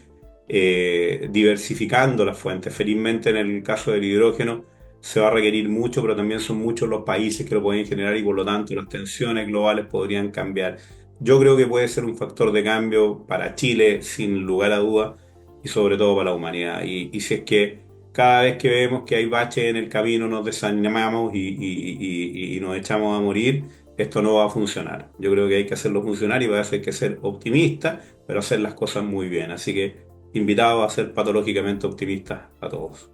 [SPEAKER 4] diversificando las fuentes. Felizmente en el caso del hidrógeno se va a requerir mucho, pero también son muchos los países que lo pueden generar y por lo tanto las tensiones globales podrían cambiar. Yo creo que puede ser un factor de cambio para Chile, sin lugar a dudas, y sobre todo para la humanidad. Y si es que cada vez que vemos que hay baches en el camino nos desanimamos y nos echamos a morir, esto no va a funcionar. Yo creo que hay que hacerlo funcionar y para eso hay que ser optimista, pero hacer las cosas muy bien. Así que invitados a ser patológicamente optimistas a todos.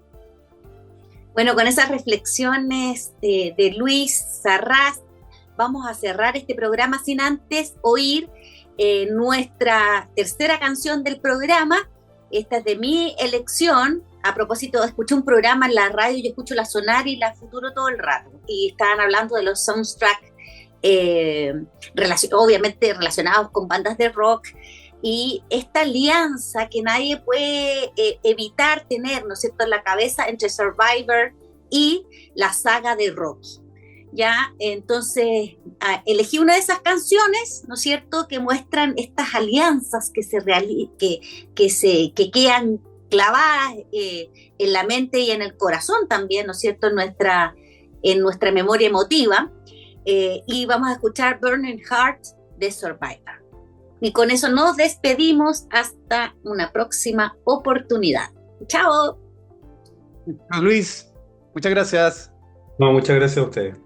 [SPEAKER 3] Bueno, con esas reflexiones de Luis Sarraz, vamos a cerrar este programa sin antes oír nuestra tercera canción del programa. Esta es de mi elección. A propósito, escuché un programa en la radio, yo escucho la Sonar y la Futuro todo el rato, y estaban hablando de los soundtracks, obviamente relacionados con bandas de rock, y esta alianza que nadie puede evitar tener, ¿no es cierto?, en la cabeza entre Survivor y la saga de Rocky. Ya, entonces elegí una de esas canciones, ¿no es cierto?, que muestran estas alianzas que quedan clavadas en la mente y en el corazón también, ¿no es cierto?, en nuestra memoria emotiva. Y vamos a escuchar Burning Heart de Survivor. Y con eso nos despedimos hasta una próxima oportunidad. ¡Chao!
[SPEAKER 2] Luis, muchas gracias.
[SPEAKER 4] No, muchas gracias a ustedes.